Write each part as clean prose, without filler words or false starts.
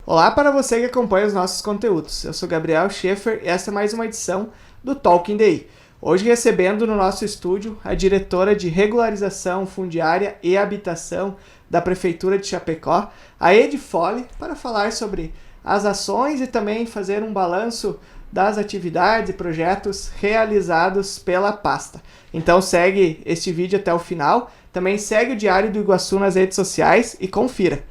Olá para você que acompanha os nossos conteúdos. Eu sou Gabriel Schaefer e essa é mais uma edição do Talking Day. Hoje recebendo no nosso estúdio a diretora de Regularização Fundiária e Habitação da Prefeitura de Chapecó, a Edi Fole, para falar sobre as ações e também fazer um balanço das atividades e projetos realizados pela pasta. Então segue este vídeo até o final, também segue o Diário do Iguaçu nas redes sociais e confira.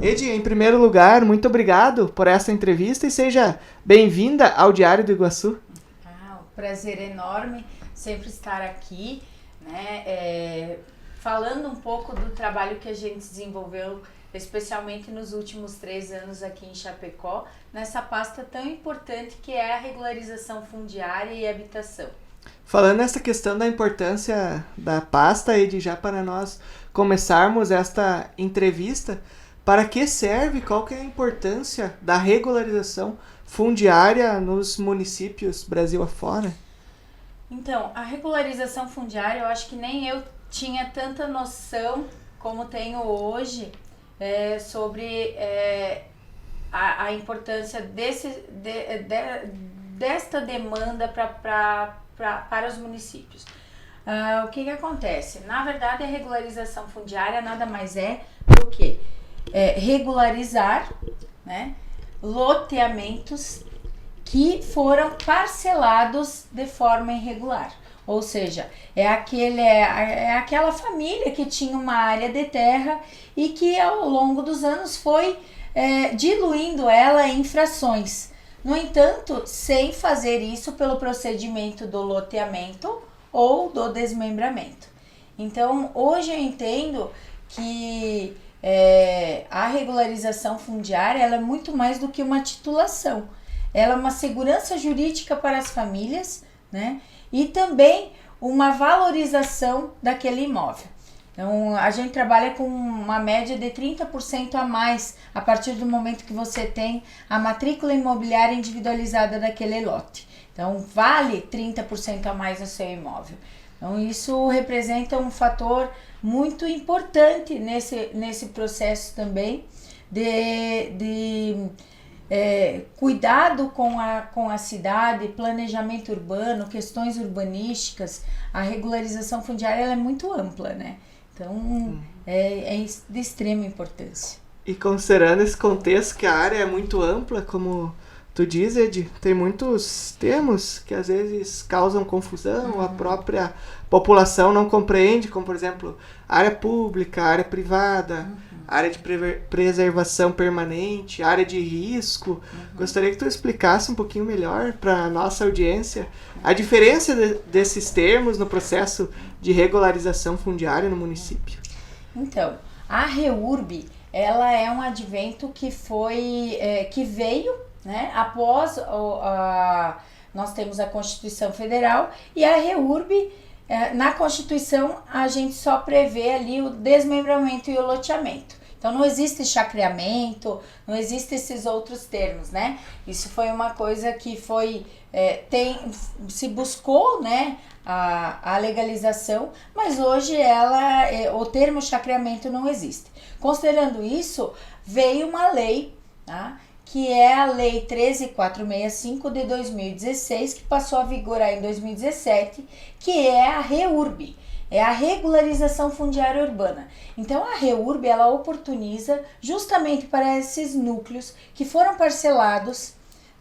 Edi, em primeiro lugar, muito obrigado por essa entrevista e seja bem-vinda ao Diário do Iguaçu. Um prazer enorme sempre estar aqui, né, falando um pouco do trabalho que a gente desenvolveu, especialmente nos últimos 3 anos aqui em Chapecó, nessa pasta tão importante que é a regularização fundiária e habitação. Falando nessa questão da importância da pasta, Edi, já para nós começarmos esta entrevista, para que serve, qual que é a importância da regularização fundiária nos municípios Brasil afora? Então, a regularização fundiária, eu acho que nem eu tinha tanta noção como tenho hoje sobre a importância desta demanda para os municípios. O que acontece? Na verdade, a regularização fundiária nada mais é do que regularizar, né, loteamentos que foram parcelados de forma irregular. Ou seja, é aquela família que tinha uma área de terra e que ao longo dos anos foi diluindo ela em frações. No entanto, sem fazer isso pelo procedimento do loteamento ou do desmembramento. Então, hoje eu entendo que a regularização fundiária ela é muito mais do que uma titulação. Ela é uma segurança jurídica para as famílias, né? E também uma valorização daquele imóvel. Então, a gente trabalha com uma média de 30% a mais a partir do momento que você tem a matrícula imobiliária individualizada daquele lote. Então, vale 30% a mais no seu imóvel. Então, isso representa um fator muito importante nesse processo também de cuidado com a cidade, planejamento urbano, questões urbanísticas. A regularização fundiária ela é muito ampla, né? Então, é de extrema importância. E considerando esse contexto que a área é muito ampla, como tu diz, Edi, tem muitos termos que às vezes causam confusão, a própria população não compreende, como por exemplo, área pública, área privada, área de preservação permanente, área de risco. Gostaria que tu explicasse um pouquinho melhor para a nossa audiência a diferença desses termos no processo de regularização fundiária no município. Então, a REURB, ela é um advento que veio, né, após nós temos a Constituição Federal e a REURB, na Constituição a gente só prevê ali o desmembramento e o loteamento. Então não existe chacreamento, não existem esses outros termos, né? Isso foi uma coisa que se buscou, né, a legalização, mas hoje o termo chacreamento não existe. Considerando isso, veio uma lei, tá? Que é a Lei 13.465 de 2016, que passou a vigorar em 2017, que é a REURB, é a Regularização Fundiária Urbana. Então a REURB, ela oportuniza justamente para esses núcleos que foram parcelados,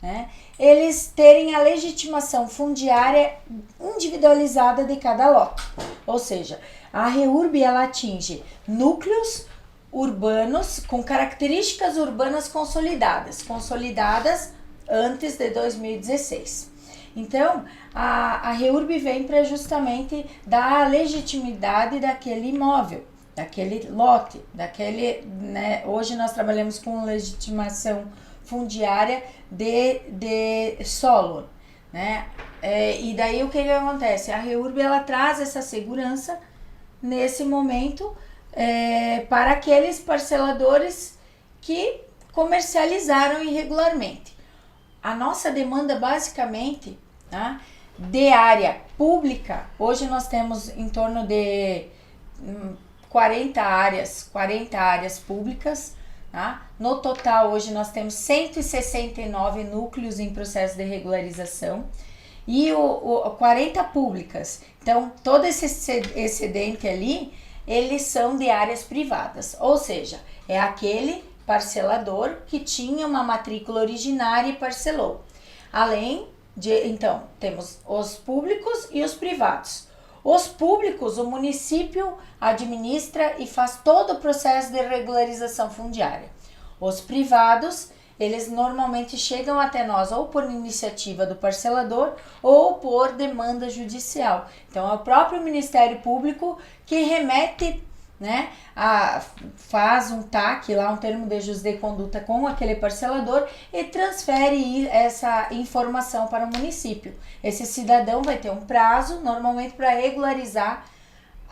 né, eles terem a legitimação fundiária individualizada de cada lote. Ou seja, a REURB, ela atinge núcleos urbanos com características urbanas consolidadas antes de 2016. Então, a REURB vem para justamente dar a legitimidade daquele imóvel, daquele lote, né, hoje nós trabalhamos com legitimação fundiária de solo, né? E daí o que acontece? A REURB ela traz essa segurança nesse momento para aqueles parceladores que comercializaram irregularmente. A nossa demanda basicamente, tá, de área pública, hoje nós temos em torno de 40 áreas públicas, tá? No total, hoje nós temos 169 núcleos em processo de regularização e 40 públicas. Então, todo esse excedente ali, eles são de áreas privadas, ou seja, é aquele parcelador que tinha uma matrícula originária e parcelou. Além de, então, temos os públicos e os privados. Os públicos, o município administra e faz todo o processo de regularização fundiária. Os privados, eles normalmente chegam até nós ou por iniciativa do parcelador ou por demanda judicial. Então, é o próprio Ministério Público que remete, né, faz um TAC, lá um termo de ajuste de conduta com aquele parcelador e transfere essa informação para o município. Esse cidadão vai ter um prazo, normalmente, para regularizar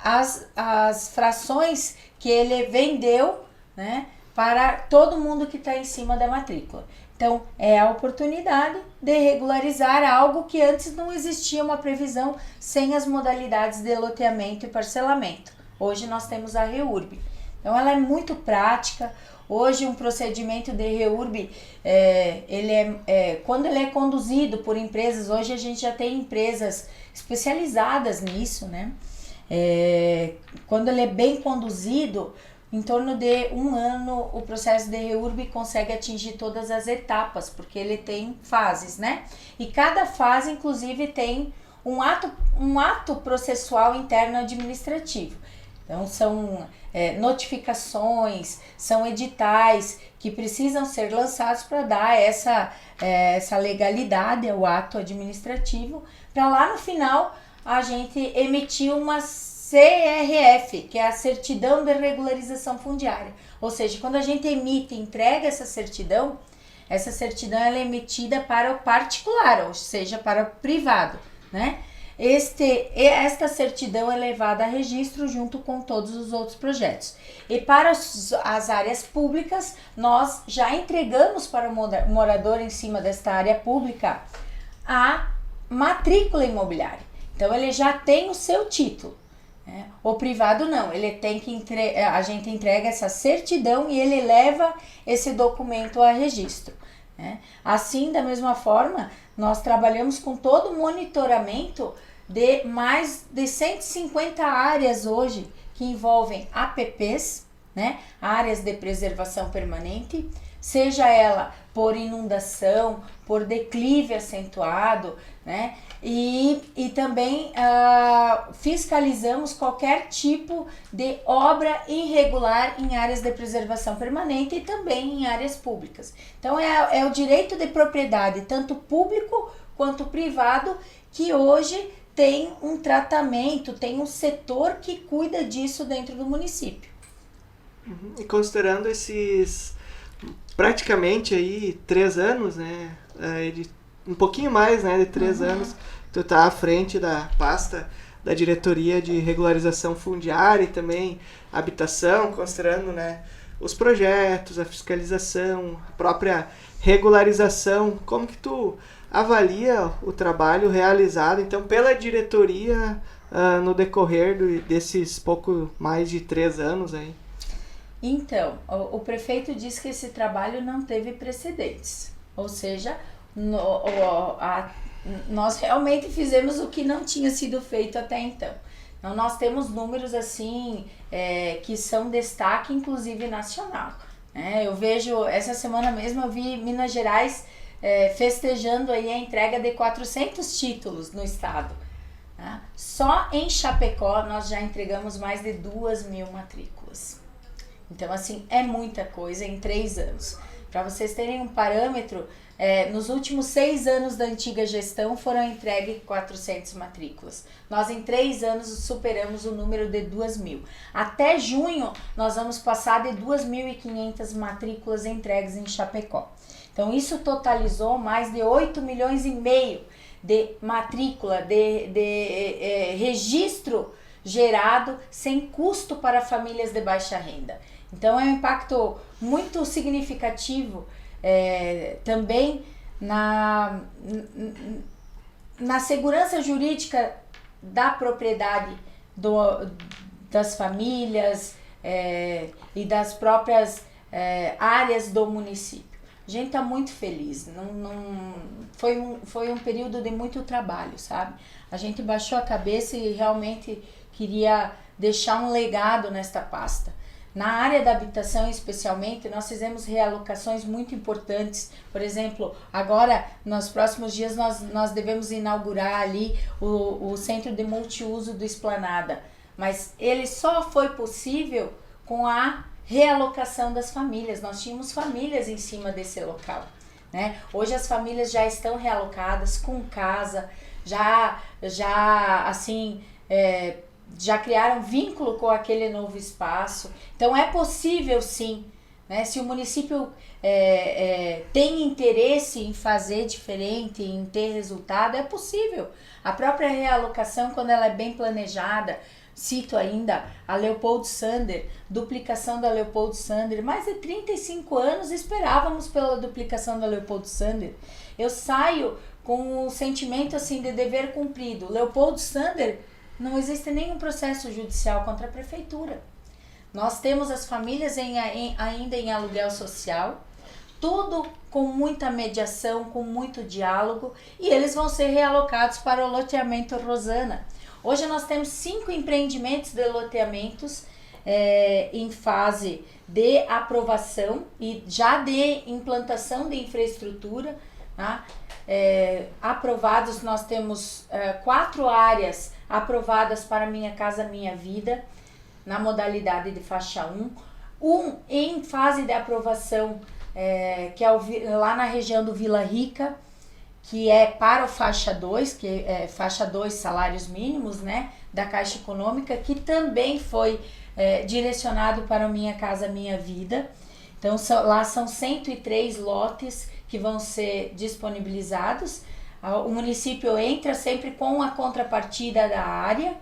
as frações que ele vendeu, né, para todo mundo que está em cima da matrícula. Então, é a oportunidade de regularizar algo que antes não existia uma previsão sem as modalidades de loteamento e parcelamento. Hoje nós temos a REURB. Então, ela é muito prática. Hoje, um procedimento de REURB, quando ele é conduzido por empresas, hoje a gente já tem empresas especializadas nisso, né? Quando ele é bem conduzido, em torno de 1 ano, o processo de REURB consegue atingir todas as etapas, porque ele tem fases, né? E cada fase, inclusive, tem um ato processual interno administrativo. Então, são notificações, são editais que precisam ser lançados para dar essa legalidade ao ato administrativo, para lá no final a gente emitir uma CRF, que é a Certidão de Regularização Fundiária. Ou seja, quando a gente emite e entrega essa certidão ela é emitida para o particular, ou seja, para o privado, né? Esta certidão é levada a registro junto com todos os outros projetos. E para as áreas públicas, nós já entregamos para o morador em cima desta área pública a matrícula imobiliária. Então, ele já tem o seu título. O privado não, ele tem que a gente entrega essa certidão e ele leva esse documento a registro. Assim, da mesma forma, nós trabalhamos com todo o monitoramento de mais de 150 áreas hoje que envolvem APPs, né? Áreas de preservação permanente, seja ela por inundação, por declive acentuado, né? E também fiscalizamos qualquer tipo de obra irregular em áreas de preservação permanente e também em áreas públicas. Então, é o direito de propriedade, tanto público quanto privado, que hoje tem um tratamento, tem um setor que cuida disso dentro do município. E considerando esses praticamente aí 3 anos, né, um pouquinho mais, né, de 3 anos, tu tá à frente da pasta da diretoria de regularização fundiária e também habitação, considerando, né, os projetos, a fiscalização, a própria regularização. Como que tu avalia o trabalho realizado, então, pela diretoria no decorrer desses pouco mais de 3 anos aí? Então, o prefeito disse que esse trabalho não teve precedentes, ou seja, nós realmente fizemos o que não tinha sido feito até então. Então, nós temos números assim que são destaque, inclusive nacional. Eu vejo, essa semana mesmo eu vi Minas Gerais festejando aí a entrega de 400 títulos no estado. Só em Chapecó nós já entregamos mais de 2.000 matrículas. Então, assim, é muita coisa em 3 anos. Para vocês terem um parâmetro, nos últimos 6 anos da antiga gestão foram entregues 400 matrículas. Nós em 3 anos superamos o número de 2.000. Até junho nós vamos passar de 2.500 matrículas entregues em Chapecó. Então, isso totalizou mais de 8,5 milhões de matrícula, de registro gerado sem custo para famílias de baixa renda. Então, é um impacto muito significativo também na segurança jurídica da propriedade das famílias e das próprias áreas do município. A gente está muito feliz, foi um período de muito trabalho, sabe? A gente baixou a cabeça e realmente queria deixar um legado nesta pasta. Na área da habitação, especialmente, nós fizemos realocações muito importantes. Por exemplo, agora, nos próximos dias, nós devemos inaugurar ali o centro de multiuso do Esplanada. Mas ele só foi possível com a realocação das famílias. Nós tínhamos famílias em cima desse local, né? Hoje as famílias já estão realocadas com casa, já criaram vínculo com aquele novo espaço. Então é possível sim, né? Se o município tem interesse em fazer diferente, em ter resultado, é possível. A própria realocação, quando ela é bem planejada, cito ainda a Leopoldo Sander, duplicação da Leopoldo Sander. Mais de 35 anos esperávamos pela duplicação da Leopoldo Sander. Eu saio com um sentimento assim de dever cumprido. Leopoldo Sander, não existe nenhum processo judicial contra a prefeitura. Nós temos as famílias ainda em aluguel social, tudo com muita mediação, com muito diálogo, e eles vão ser realocados para o loteamento Rosana. Hoje nós temos 5 empreendimentos de loteamentos em fase de aprovação e já de implantação de infraestrutura, tá? Aprovados, nós temos 4 áreas aprovadas para Minha Casa Minha Vida, na modalidade de faixa 1. Um em fase de aprovação, que é lá na região do Vila Rica, que é para o faixa 2, que é faixa 2 salários mínimos, né, da Caixa Econômica, que também foi direcionado para o Minha Casa Minha Vida. Então lá são 103 lotes que vão ser disponibilizados. O município entra sempre com a contrapartida da área,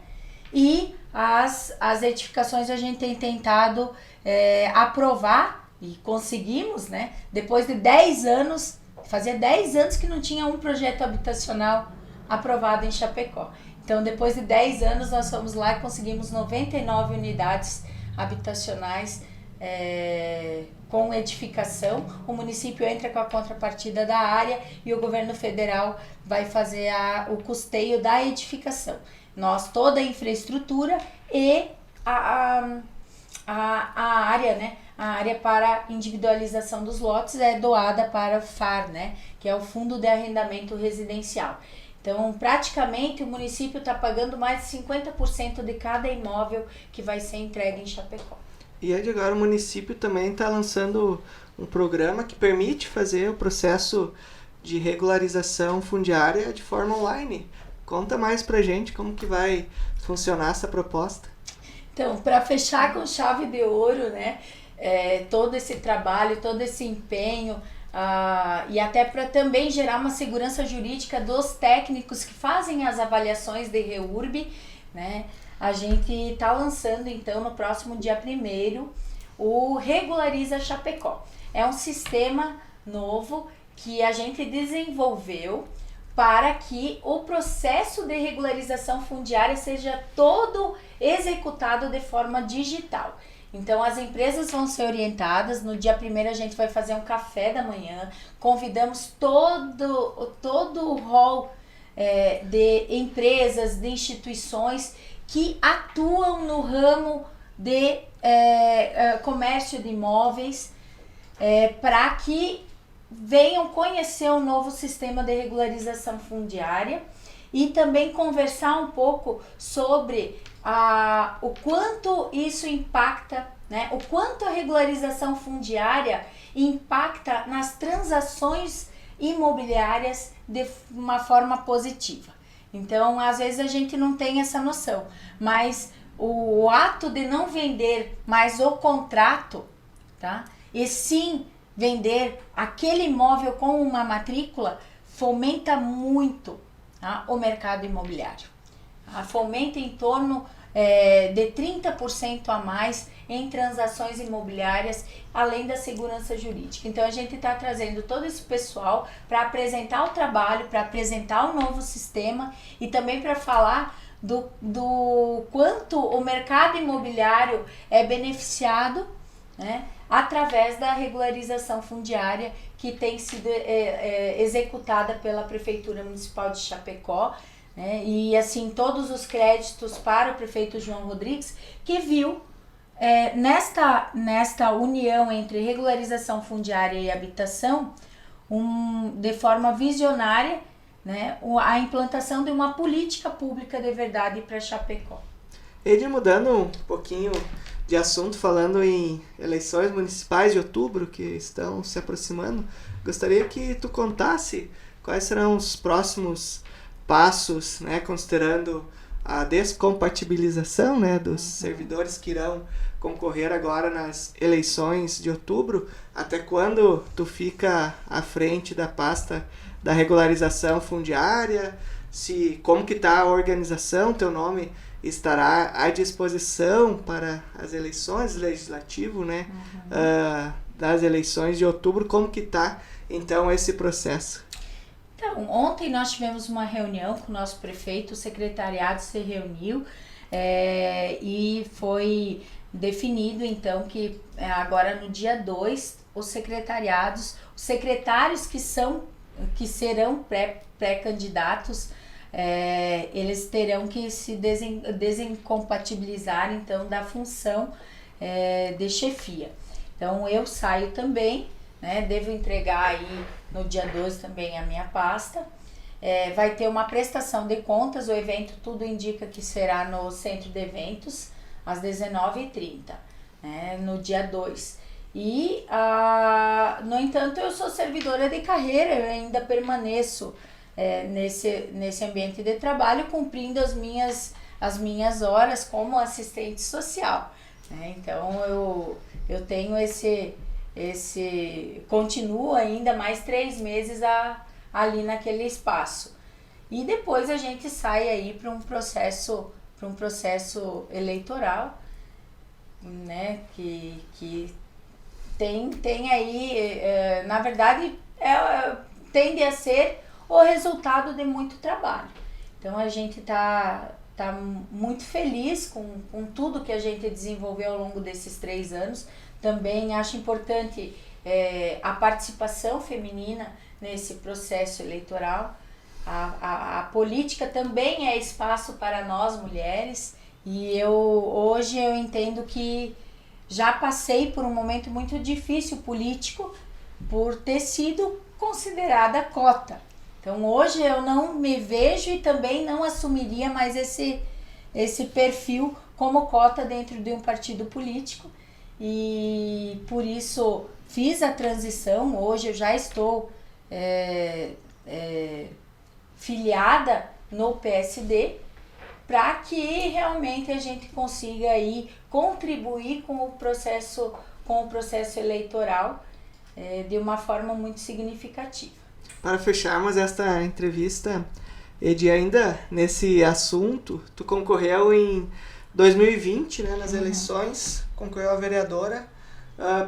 e as edificações a gente tem tentado aprovar, e conseguimos, né? Depois de 10 anos, fazia 10 anos que não tinha um projeto habitacional aprovado em Chapecó. Então, depois de 10 anos, nós fomos lá e conseguimos 99 unidades habitacionais com edificação. O município entra com a contrapartida da área e o governo federal vai fazer o custeio da edificação. Nós, toda a infraestrutura e a área, né? A área para individualização dos lotes é doada para o FAR, né? Que é o Fundo de Arrendamento Residencial. Então, praticamente, o município está pagando mais de 50% de cada imóvel que vai ser entregue em Chapecó. E agora o município também está lançando um programa que permite fazer o processo de regularização fundiária de forma online. Conta mais pra gente como que vai funcionar essa proposta. Então, para fechar com chave de ouro, né, todo esse trabalho, todo esse empenho, e até para também gerar uma segurança jurídica dos técnicos que fazem as avaliações de REURB, né, a gente está lançando então no próximo dia 1º o Regulariza Chapecó. É um sistema novo que a gente desenvolveu para que o processo de regularização fundiária seja todo executado de forma digital. Então, as empresas vão ser orientadas. No dia 1º a gente vai fazer um café da manhã, convidamos todo o hall de empresas, de instituições que atuam no ramo de comércio de imóveis, para que venham conhecer o novo sistema de regularização fundiária e também conversar um pouco sobre o quanto isso impacta, né? O quanto a regularização fundiária impacta nas transações imobiliárias de uma forma positiva. Então, às vezes a gente não tem essa noção, mas o ato de não vender mais o contrato, tá? E sim vender aquele imóvel com uma matrícula, fomenta muito, tá, o mercado imobiliário. Fomenta em torno de 30% a mais em transações imobiliárias, além da segurança jurídica. Então a gente está trazendo todo esse pessoal para apresentar o trabalho, para apresentar o novo sistema e também para falar do quanto o mercado imobiliário é beneficiado, né, através da regularização fundiária que tem sido executada pela Prefeitura Municipal de Chapecó, né, e assim todos os créditos para o prefeito João Rodrigues, que viu nesta união entre regularização fundiária e habitação, de forma visionária, né, a implantação de uma política pública de verdade para Chapecó. Edi, mudando um pouquinho de assunto, falando em eleições municipais de outubro que estão se aproximando, gostaria que tu contasse quais serão os próximos passos, né, considerando a descompatibilização, né, dos servidores que irão concorrer agora nas eleições de outubro. Até quando tu fica à frente da pasta da regularização fundiária? Como que está a organização? Teu nome estará à disposição para as eleições legislativo, né? Das eleições de outubro. Como que está então esse processo? Então, ontem nós tivemos uma reunião com o nosso prefeito, o secretariado se reuniu e foi definido então que agora no dia 2 os secretários que serão pré-candidatos, eles terão que se desincompatibilizar então da função de chefia. Então eu saio também, né, devo entregar aí no dia 12 também a minha pasta. Vai ter uma prestação de contas, o evento tudo indica que será no Centro de Eventos, às 19h30, né, no dia 2. E, no entanto, eu sou servidora de carreira, eu ainda permaneço nesse ambiente de trabalho, cumprindo as minhas horas como assistente social, né? Então, eu tenho continuo ainda mais 3 meses ali naquele espaço. E depois a gente sai aí para um processo eleitoral, né, que tem aí, na verdade, tende a ser o resultado de muito trabalho. Então a gente tá muito feliz com tudo que a gente desenvolveu ao longo desses 3 anos. Também acho importante a participação feminina nesse processo eleitoral. A política também é espaço para nós mulheres, e hoje eu entendo que já passei por um momento muito difícil político por ter sido considerada cota. Então hoje eu não me vejo e também não assumiria mais esse perfil como cota dentro de um partido político, e por isso fiz a transição. Hoje eu já estou filiada no PSD, para que realmente a gente consiga aí contribuir com o processo eleitoral de uma forma muito significativa. Para fecharmos esta entrevista, Edi, ainda nesse assunto, tu concorreu em 2020, né, nas eleições, concorreu a vereadora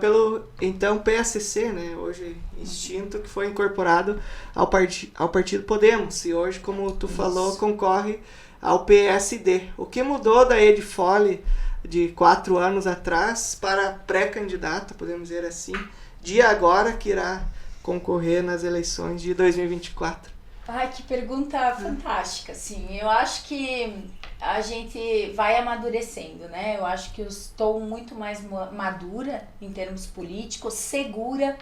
pelo então PSC, né, hoje extinto, que foi incorporado ao Partido Podemos, e hoje, como tu falou, concorre ao PSD. O que mudou da Edi Fole de 4 anos atrás para pré-candidata, podemos dizer assim, de agora que irá concorrer nas eleições de 2024? Ai, que pergunta fantástica, sim. Eu acho que a gente vai amadurecendo, né? Eu acho que eu estou muito mais madura em termos políticos, segura.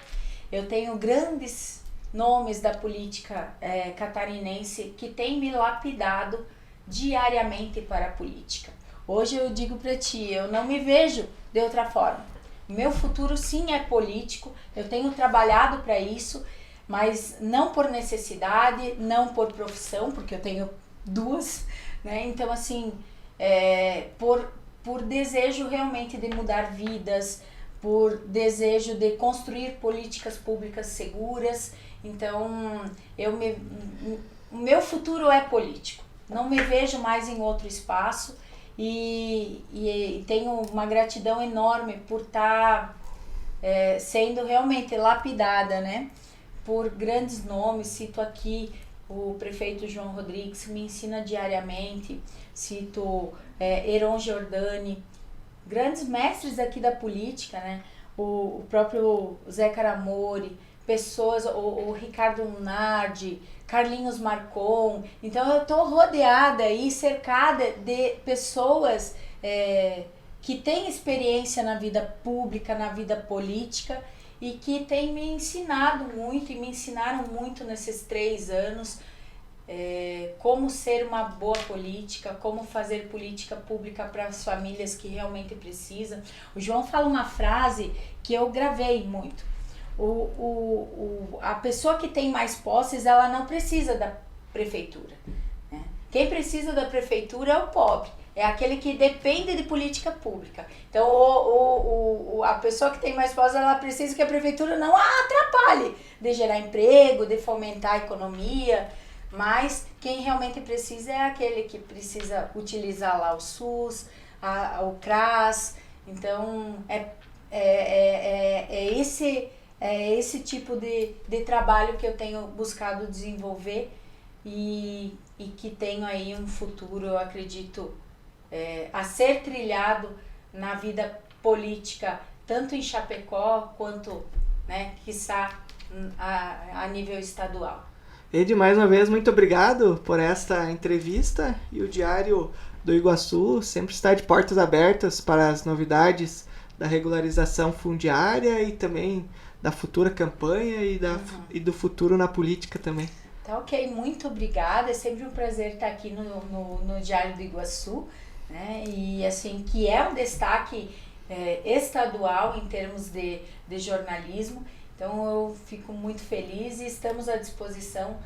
Eu tenho grandes nomes da política catarinense que têm me lapidado diariamente para a política. Hoje eu digo para ti, eu não me vejo de outra forma. Meu futuro sim é político, eu tenho trabalhado para isso, mas não por necessidade, não por profissão, porque eu tenho 2, né? Então assim, por desejo realmente de mudar vidas, por desejo de construir políticas públicas seguras. Então o meu futuro é político. Não me vejo mais em outro espaço, e tenho uma gratidão enorme por estar sendo realmente lapidada, né, por grandes nomes. Cito aqui o prefeito João Rodrigues, que me ensina diariamente, cito Heron Giordani, grandes mestres aqui da política, né, o próprio Zé Caramori, pessoas, o Ricardo Lunardi, Carlinhos Marcon. Então eu estou rodeada e cercada de pessoas que têm experiência na vida pública, na vida política, e que têm me ensinado muito e me ensinaram muito nesses 3 anos como ser uma boa política, como fazer política pública para as famílias que realmente precisam. O João fala uma frase que eu gravei muito: a pessoa que tem mais posses, ela não precisa da prefeitura, né? Quem precisa da prefeitura é o pobre, é aquele que depende de política pública. Então a pessoa que tem mais posses, ela precisa que a prefeitura não a atrapalhe de gerar emprego, de fomentar a economia. Mas quem realmente precisa é aquele que precisa utilizar lá o SUS, o CRAS. Então esse tipo de trabalho que eu tenho buscado desenvolver e que tenho aí um futuro, eu acredito, a ser trilhado na vida política, tanto em Chapecó quanto, né, quiçá a nível estadual. Edi, mais uma vez, muito obrigado por esta entrevista, e o Diário do Iguaçu sempre está de portas abertas para as novidades da regularização fundiária e também da futura campanha e do futuro na política também. Tá, ok, muito obrigada, é sempre um prazer estar aqui no Diário do Iguaçu, né? E assim, que é um destaque estadual em termos de jornalismo. Então eu fico muito feliz e estamos à disposição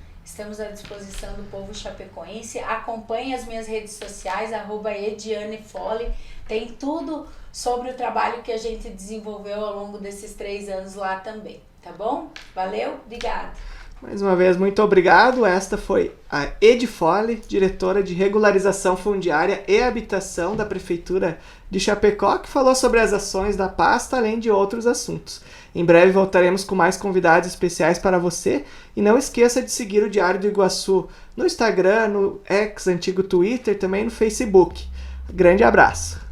do povo chapecoense. Acompanhe as minhas redes sociais, @edianefole. Tem tudo sobre o trabalho que a gente desenvolveu ao longo desses 3 anos lá também, tá bom? Valeu, obrigada. Mais uma vez, muito obrigado. Esta foi a Edi Fole, diretora de Regularização Fundiária e Habitação da Prefeitura de Chapecó, que falou sobre as ações da pasta, além de outros assuntos. Em breve voltaremos com mais convidados especiais para você, e não esqueça de seguir o Diário do Iguaçu no Instagram, no antigo Twitter, também no Facebook. Grande abraço!